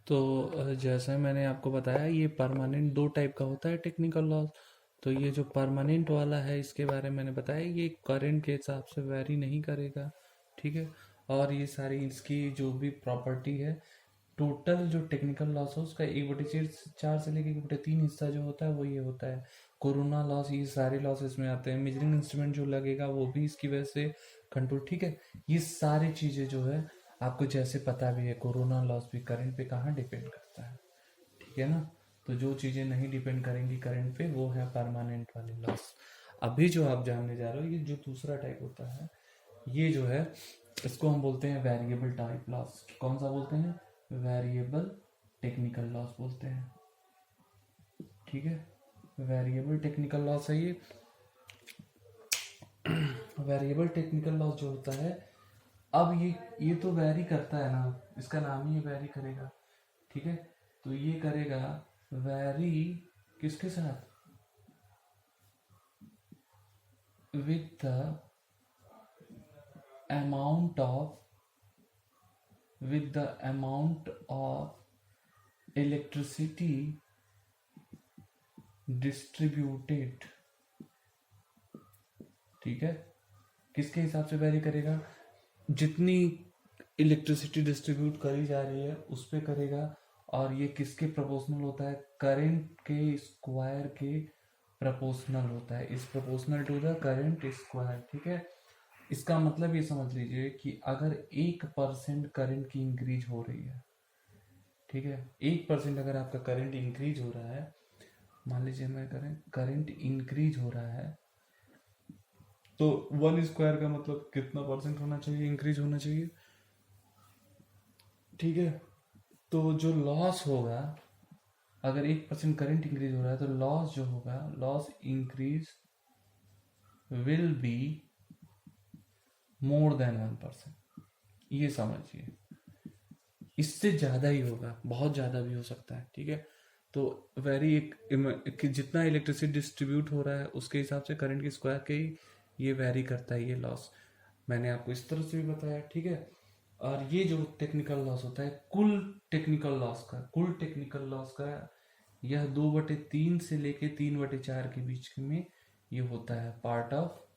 तो जैसे मैंने आपको बताया, ये परमानेंट दो टाइप का होता है टेक्निकल लॉस। तो ये जो परमानेंट वाला है, इसके बारे में मैंने बताया, ये करंट के हिसाब से वैरी नहीं करेगा। ठीक है। और ये सारी इसकी जो भी प्रॉपर्टी है, टोटल जो टेक्निकल लॉस है उसका 1/4 से लेके 1/3 हिस्सा जो होता है वो ये होता है कोरोना लॉस। ये सारे लॉस इसमें आते हैं। मेजरिंग इंस्ट्रूमेंट जो लगेगा वो भी इसकी वजह से कंट्रोल। ठीक है। ये सारी चीज़ें जो है आपको जैसे पता भी है, कोरोना लॉस भी करंट पे कहाँ डिपेंड करता है। ठीक है ना। तो जो चीज़ें नहीं डिपेंड करेंगी करंट पे, वो है परमानेंट वाले लॉस। अभी जो आप जानने जा रहे हो, ये जो दूसरा टाइप होता है, ये जो है इसको हम बोलते हैं वेरिएबल टाइप लॉस। कौन सा बोलते हैं? वेरिएबल टेक्निकल लॉस बोलते हैं। ठीक है। वेरिएबल टेक्निकल लॉस है ये। वेरिएबल टेक्निकल लॉस जो होता है, अब ये तो वैरी करता है ना, इसका नाम ही वैरी करेगा। ठीक है। तो ये करेगा वैरी किसके साथ? With the amount of with the amount of electricity distributed। ठीक है। किसके हिसाब से वैरी करेगा? जितनी इलेक्ट्रिसिटी डिस्ट्रीब्यूट करी जा रही है उस पे करेगा। और ये किसके प्रोपोर्शनल होता है? करंट के स्क्वायर के प्रोपोर्शनल होता है। Is proportional to the current square. ठीक है। इसका मतलब ये समझ लीजिए कि अगर 1% करंट की इंक्रीज हो रही है, ठीक है, 1% अगर आपका करंट इंक्रीज हो रहा है, मान लीजिए मैं करें करंट इंक्रीज हो रहा है, तो 1 स्क्वायर का मतलब कितना परसेंट होना चाहिए? इंक्रीज होना चाहिए। ठीक है। तो जो लॉस होगा, अगर 1% करंट इंक्रीज हो रहा है, तो लॉस जो होगा, loss increase will be more than 1%। ये समझिए, इससे ज़्यादा ही होगा, बहुत ज़्यादा भी हो सकता है। ठीक है। तो वेरी कि जितना इलेक्ट्रिसिटी डिस्ट्रीब्यूट हो रहा है उसके हिसाब से करंट की स्क्वायर के ही ये वेरी करता है ये लॉस। मैंने आपको इस तरह से भी बताया। ठीक है। और ये जो टेक्निकल लॉस होता है, कुल टेक्निकल लॉस का यह 2/3 से लेके 3/4 के बीच में ये होता है, पार्ट ऑफ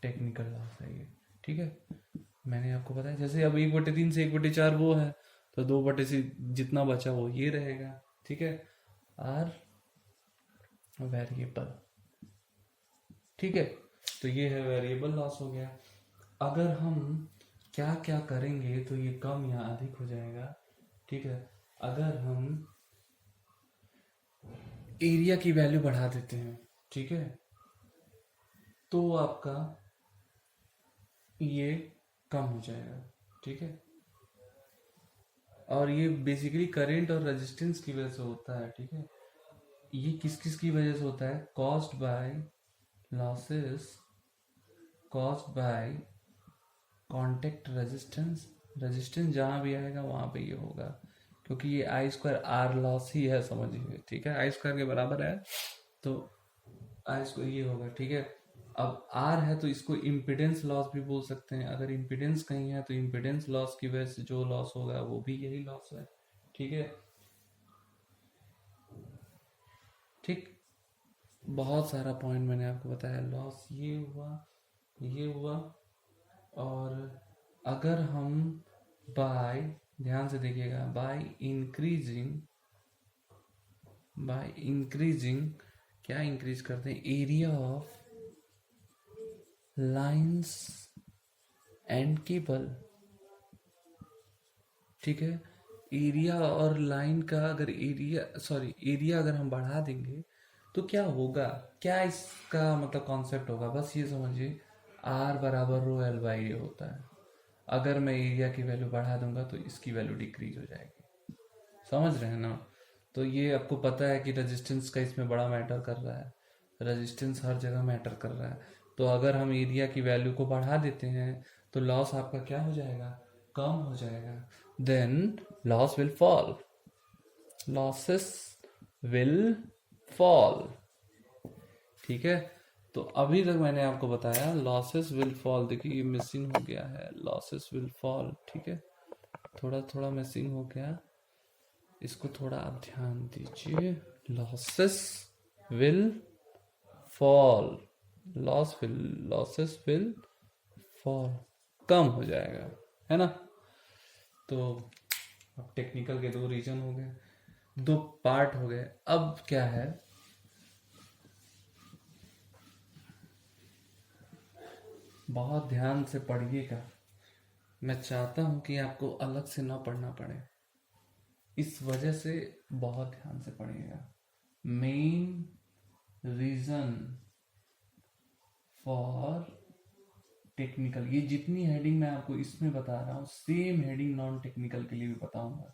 टेक्निकल लॉस है ये। ठीक है। मैंने आपको बताया जैसे अब 1/3 से 1/4 वो है, तो 2 से जितना बचा वो ये रहेगा। ठीक है। R variable. ठीक है। तो ये है वेरिएबल लॉस हो गया। अगर हम क्या क्या करेंगे तो ये कम या अधिक हो जाएगा। ठीक है। अगर हम एरिया की वैल्यू बढ़ा देते हैं, ठीक है, तो आपका ये कम हो जाएगा। ठीक है। और ये बेसिकली करंट और रेजिस्टेंस की वजह से होता है। ठीक है। ये किस किस की वजह से होता है? Caused by losses caused by contact resistance. Resistance जहाँ भी आएगा वहाँ पे ये होगा, क्योंकि ये आई स्क्वायर आर लॉस ही है, समझिए। ठीक है। आई स्क्वायर के बराबर है, तो आई स्क्वायर ये होगा। ठीक है। अब आर है तो इसको इम्पिडेंस लॉस भी बोल सकते हैं। अगर इम्पिडेंस कहीं है तो इम्पिडेंस लॉस की वजह से जो लॉस होगा वो भी यही लॉस है। ठीक है। ठीक। बहुत सारा पॉइंट मैंने आपको बताया। लॉस ये हुआ, ये हुआ। और अगर हम बाय, ध्यान से देखिएगा, बाय इंक्रीजिंग क्या इंक्रीज करते हैं? Area of lines and cable. ठीक है। एरिया और लाइन का अगर एरिया अगर हम बढ़ा देंगे तो क्या होगा? क्या इसका मतलब कॉन्सेप्ट होगा? बस ये समझिए, आर बराबर रो एल बाई ए होता है। अगर मैं एरिया की वैल्यू बढ़ा दूंगा तो इसकी वैल्यू डिक्रीज हो जाएगी। समझ रहे हैं ना। तो ये आपको पता है कि रेजिस्टेंस का इसमें बड़ा मैटर कर रहा है। रेजिस्टेंस हर जगह मैटर कर रहा है। तो अगर हम एरिया की वैल्यू को बढ़ा देते हैं तो लॉस आपका क्या हो जाएगा? कम हो जाएगा। Then loss will fall, losses will fall. ठीक है। तो अभी तक मैंने आपको बताया लॉसेस विल फॉल। देखिए ये मिसिंग हो गया है, लॉसेस विल फॉल। ठीक है। थोड़ा थोड़ा मिसिंग हो गया। इसको थोड़ा आप ध्यान दीजिए। Losses will fall, losses will fall, कम हो जाएगा, है ना। तो अब टेक्निकल के दो रीजन हो गए, दो पार्ट हो गए। अब क्या है, बहुत ध्यान से पढ़िएगा, मैं चाहता हूं कि आपको अलग से ना पढ़ना पड़े, इस वजह से बहुत ध्यान से पढ़िएगा। मेन रीजन फॉर टेक्निकल, ये जितनी हेडिंग मैं आपको इसमें बता रहा हूँ सेम हेडिंग नॉन टेक्निकल के लिए भी बताऊंगा,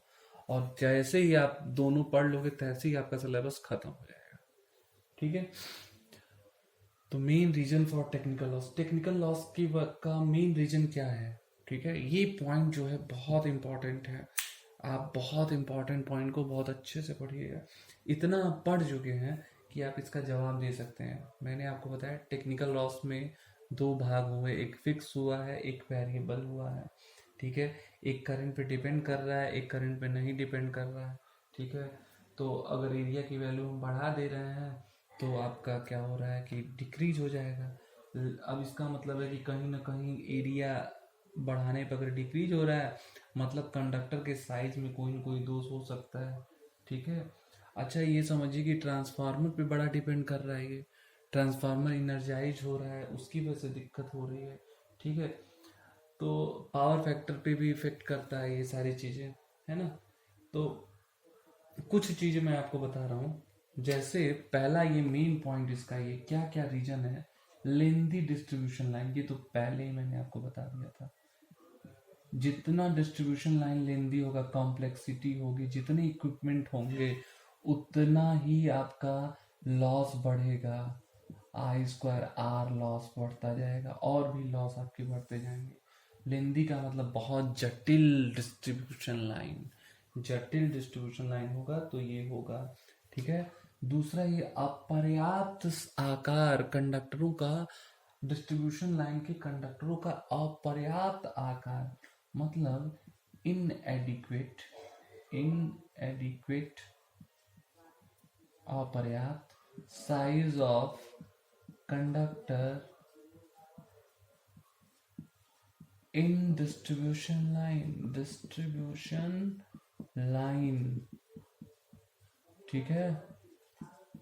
और जैसे ही आप दोनों पढ़ लोगे तैसे ही आपका सिलेबस खत्म हो जाएगा, ठीक है। तो main reason for technical loss, technical loss की का मेन रीजन क्या है, ठीक है। ये पॉइंट जो है बहुत इंपॉर्टेंट है, आप बहुत इंपॉर्टेंट पॉइंट को बहुत अच्छे से पढ़िएगा। इतना आप पढ़ चुके हैं कि आप इसका जवाब दे सकते हैं। मैंने आपको बताया टेक्निकल लॉस में दो भाग हुए, एक फिक्स हुआ है, एक वेरिएबल हुआ है, ठीक है। एक करंट पे डिपेंड कर रहा है, एक करंट पे नहीं डिपेंड कर रहा है, ठीक है। तो अगर एरिया की वैल्यू हम बढ़ा दे रहे हैं तो आपका क्या हो रहा है कि डिक्रीज हो जाएगा। अब इसका मतलब है कि कहीं ना कहीं एरिया बढ़ाने पर अगर डिक्रीज हो रहा है, मतलब कंडक्टर के साइज में कोई ना कोई दोष हो सकता है, ठीक है। अच्छा ये समझिए कि ट्रांसफार्मर पे बड़ा डिपेंड कर रहा है, ये ट्रांसफार्मर इनर्जाइज हो रहा है, उसकी वजह से दिक्कत हो रही है, ठीक है। तो पावर फैक्टर पे भी इफेक्ट करता है ये सारी चीज़ें, है ना। तो कुछ चीज़ें मैं आपको बता रहा हूँ, जैसे पहला ये मेन पॉइंट इसका, ये क्या क्या रीजन है, लेंदी डिस्ट्रीब्यूशन लाइन, ये तो पहले ही मैंने आपको बता दिया था। जितना डिस्ट्रीब्यूशन लाइन लेंदी होगा, कॉम्प्लेक्सिटी होगी, जितने इक्विपमेंट होंगे, उतना ही आपका लॉस बढ़ेगा। आई स्क्वायर आर लॉस बढ़ता जाएगा, और भी लॉस आपके बढ़ते जाएंगे। लेंदी का मतलब बहुत जटिल डिस्ट्रीब्यूशन लाइन, जटिल डिस्ट्रीब्यूशन लाइन होगा तो ये होगा, ठीक है। दूसरा ये अपर्याप्त आकार कंडक्टरों का, डिस्ट्रीब्यूशन लाइन के कंडक्टरों का अपर्याप्त आकार, मतलब इनएडिक्वेट, इनएडिक्वेट, अपर्याप्त size of conductor in distribution line, distribution line, ठीक है।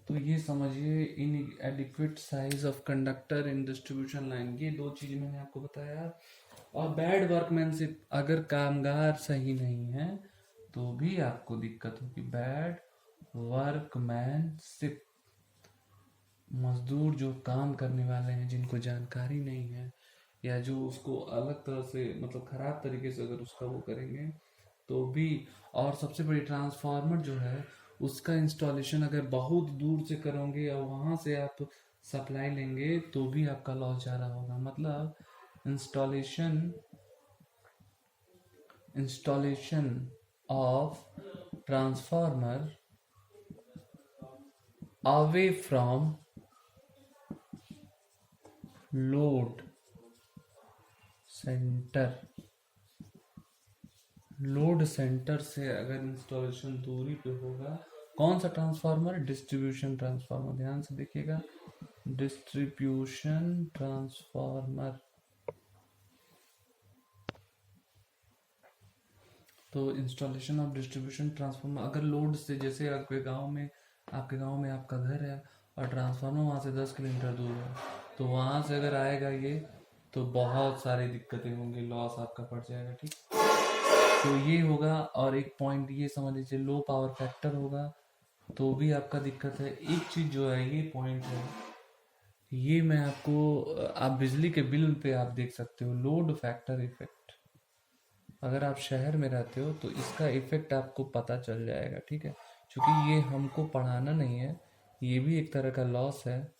तो ये समझिए, inadequate size of conductor in distribution line, ये दो चीज मैंने आपको बताया। और बैड वर्कमैनशिप, अगर कामगार सही नहीं है तो भी आपको दिक्कत होगी। बैड वर्कमैनशिप, मजदूर जो काम करने वाले हैं जिनको जानकारी नहीं है, या जो उसको अलग तरह से मतलब खराब तरीके से अगर उसका वो करेंगे तो भी। और सबसे बड़ी, ट्रांसफार्मर जो है उसका इंस्टॉलेशन अगर बहुत दूर से करोगे और वहां से आप सप्लाई लेंगे तो भी आपका लॉस जा रहा होगा। मतलब installation of transformer away from load centre, load centre से अगर इंस्टॉलेशन दूरी पे होगा, कौन सा ट्रांसफार्मर, डिस्ट्रीब्यूशन ट्रांसफार्मर, ध्यान से देखिएगा, डिस्ट्रीब्यूशन ट्रांसफार्मर। तो इंस्टॉलेशन ऑफ डिस्ट्रीब्यूशन ट्रांसफार्मर, अगर लोड से, जैसे आपके गांव में आपका घर है और ट्रांसफार्मर वहां से 10 किलोमीटर दूर है, तो वहां से अगर आएगा ये तो बहुत सारी दिक्कतें होंगी, लॉस आपका पड़ जाएगा, ठीक। तो ये होगा। और एक पॉइंट ये समझ लीजिए, लो पावर फैक्टर होगा तो भी आपका दिक्कत है। एक चीज जो है, ये पॉइंट है, ये मैं आपको, आप बिजली के बिल पे आप देख सकते हो, लोड फैक्टर इफेक्ट। अगर आप शहर में रहते हो तो इसका इफेक्ट आपको पता चल जाएगा, ठीक है। क्योंकि ये हमको पढ़ाना नहीं है, ये भी एक तरह का लॉस है,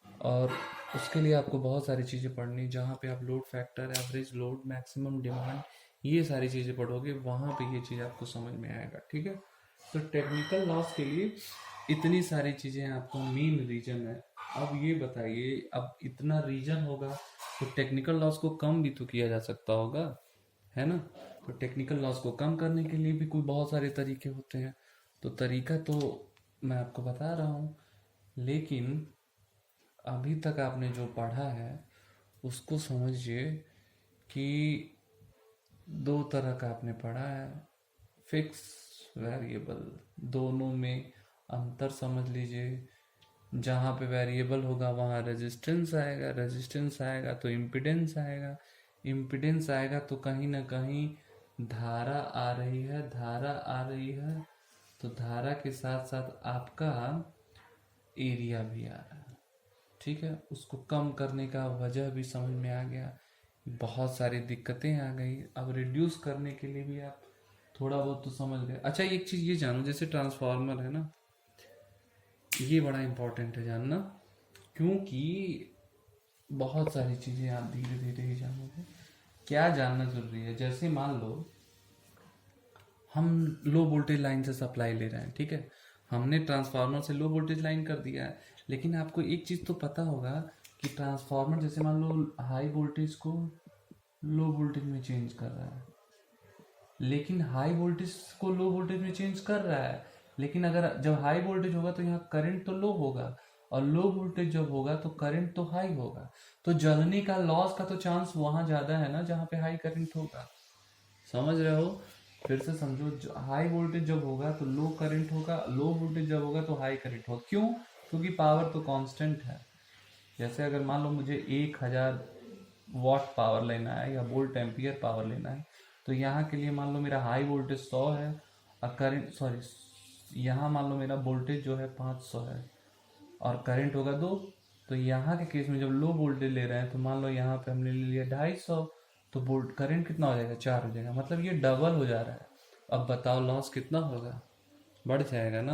और उसके लिए आपको बहुत सारी चीज़ें पढ़नी, जहाँ पे आप load factor, average load, maximum demand, ये सारी चीज़ें पढ़ोगे, वहाँ पे ये चीज़ आपको समझ में आएगा, ठीक है। तो टेक्निकल लॉस के लिए इतनी सारी चीज़ें आपको मेन रीजन है। अब ये बताइए, अब इतना रीजन होगा तो टेक्निकल लॉस को कम भी तो किया जा सकता होगा, है ना। तो टेक्निकल लॉस को कम करने के लिए भी कोई बहुत सारे तरीके होते हैं। तो तरीका तो मैं आपको बता रहा हूँ, लेकिन अभी तक आपने जो पढ़ा है उसको समझिए कि दो तरह का आपने पढ़ा है। फिक्स, वेरिएबल, दोनों में अंतर समझ लीजिए। जहाँ पे वेरिएबल होगा वहाँ रेजिस्टेंस आएगा, रेजिस्टेंस आएगा तो इम्पिडेंस आएगा, इम्पिडेंस आएगा तो कहीं ना कहीं धारा आ रही है, धारा आ रही है तो धारा के साथ साथ आपका एरिया भी आ रहा है। ठीक है, उसको कम करने का वजह भी समझ में आ गया। बहुत सारी दिक्कतें आ गई, अब रिड्यूस करने के लिए भी आप थोड़ा बहुत तो समझ गए। अच्छा, एक चीज़ ये जानो, जैसे ट्रांसफार्मर है ना, ये बड़ा इंपॉर्टेंट है जानना, क्योंकि बहुत सारी चीज़ें आप धीरे धीरे ही जानोगे। क्या जानना जरूरी है, जैसे मान लो हम लो वोल्टेज लाइन से सप्लाई ले रहे हैं, ठीक है, हमने ट्रांसफार्मर से लो वोल्टेज लाइन कर दिया है, लेकिन आपको एक चीज़ तो पता होगा कि ट्रांसफार्मर जैसे मान लो हाई वोल्टेज को लो वोल्टेज में चेंज कर रहा है, लेकिन हाई वोल्टेज को लो वोल्टेज में चेंज कर रहा है, लेकिन अगर जब हाई वोल्टेज होगा तो यहाँ करंट तो लो होगा, और लो वोल्टेज जब होगा तो करंट तो हाई होगा, तो जलने का, लॉस का तो चांस वहां ज्यादा है ना जहाँ पे हाई करंट होगा। समझ रहे हो? फिर से समझो, हाई वोल्टेज जब होगा तो लो करंट होगा, लो वोल्टेज जब होगा तो हाई करंट होगा। क्यों? क्योंकि पावर तो कांस्टेंट है। जैसे अगर मान लो मुझे 1000 वॉट पावर लेना है या वोल्ट एम्पियर पावर लेना है, तो यहाँ के लिए मान लो मेरा हाई वोल्टेज 100 है और करंट, सॉरी, यहाँ मान लो मेरा वोल्टेज जो है 500 है और करंट होगा 2, तो यहाँ के केस में जब लो वोल्टेज ले रहे हैं तो मान लो यहाँ पे हमने ले लिया 250, तो वोल्ट करंट कितना हो जाएगा? 4 हो जाएगा, मतलब ये डबल हो जा रहा है। अब बताओ लॉस कितना होगा? बढ़ जाएगा ना।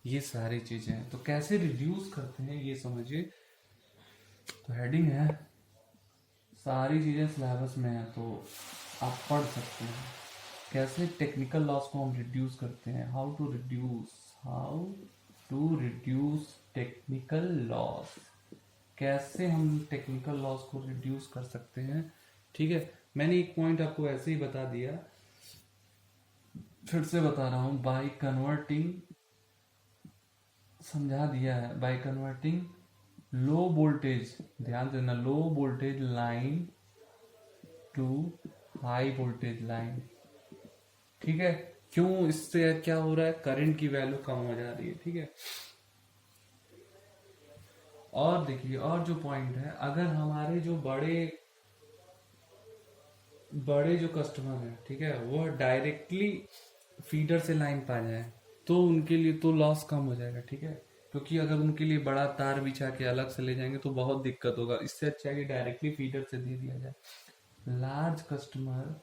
ये सारी चीजें हैं, तो कैसे रिड्यूस करते हैं ये समझिए। तो हेडिंग है, सारी चीजें सिलेबस में है तो आप पढ़ सकते हैं। कैसे टेक्निकल लॉस को हम रिड्यूस करते हैं, how to reduce technical loss, कैसे हम टेक्निकल लॉस को रिड्यूस कर सकते हैं। ठीक है, मैंने एक पॉइंट आपको ऐसे ही बता दिया, फिर से बता रहा हूं, बाय कन्वर्टिंग, समझा दिया है, बाय कन्वर्टिंग लो वोल्टेज, ध्यान देना, low voltage line to high voltage line. ठीक है, क्यों? इससे क्या हो रहा है? करंट की वैल्यू कम हो जा रही है। ठीक है, और देखिए, और जो पॉइंट है, अगर हमारे जो बड़े बड़े जो कस्टमर हैं, ठीक है, वो डायरेक्टली फीडर से लाइन पा जाए तो उनके लिए तो लॉस कम हो जाएगा। ठीक है, क्योंकि अगर उनके लिए बड़ा तार बिछा के अलग से ले जाएंगे तो बहुत दिक्कत होगा। इससे अच्छा है कि डायरेक्टली फीडर से दे दिया जाए। लार्ज कस्टमर,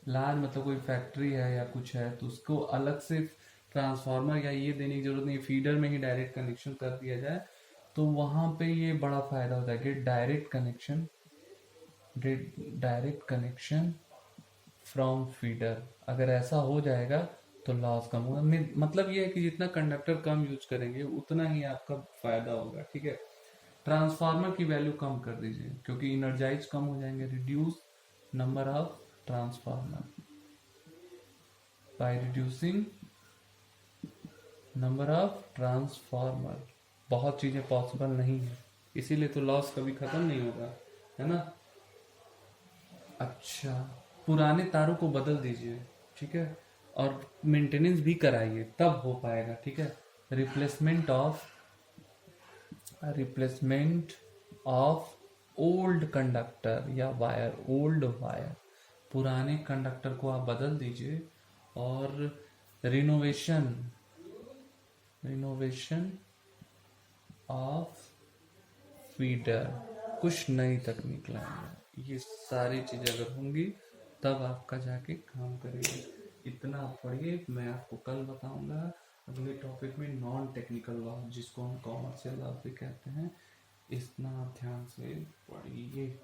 लार्ज मतलब कोई फैक्ट्री है या कुछ है, तो उसको अलग से ट्रांसफार्मर या ये देने की जरूरत नहीं, फीडर में ही डायरेक्ट कनेक्शन कर दिया जाए तो वहां पे ये बड़ा फायदा होता है कि डायरेक्ट कनेक्शन फ्रॉम फीडर। अगर ऐसा हो जाएगा तो लॉस कम होगा। मतलब ये है कि जितना कंडक्टर कम यूज करेंगे उतना ही आपका फायदा होगा। ठीक है, ट्रांसफार्मर की वैल्यू कम कर दीजिए क्योंकि इनर्जाइज कम हो जाएंगे। Reduce number of transformer by reducing number of transformer. बहुत चीजें पॉसिबल नहीं है, इसीलिए तो लॉस कभी खत्म नहीं होगा, है ना। अच्छा, पुराने तारों को बदल दीजिए, ठीक है, और मेंटेनेंस भी कराइए, तब हो पाएगा। ठीक है, रिप्लेसमेंट ऑफ ओल्ड कंडक्टर या वायर, ओल्ड वायर, पुराने कंडक्टर को आप बदल दीजिए। और रिनोवेशन रिनोवेशन ऑफ फीडर, कुछ नई तकनीक लाएंगे। ये सारी चीजें अगर होंगी तब आपका जाके काम करेगा। इतना आप पढ़िए, मैं आपको कल बताऊंगा अगले टॉपिक में नॉन टेक्निकल लॉस, जिसको हम कॉमर्शियल लॉस भी कहते हैं। इतना आप ध्यान से पढ़िए।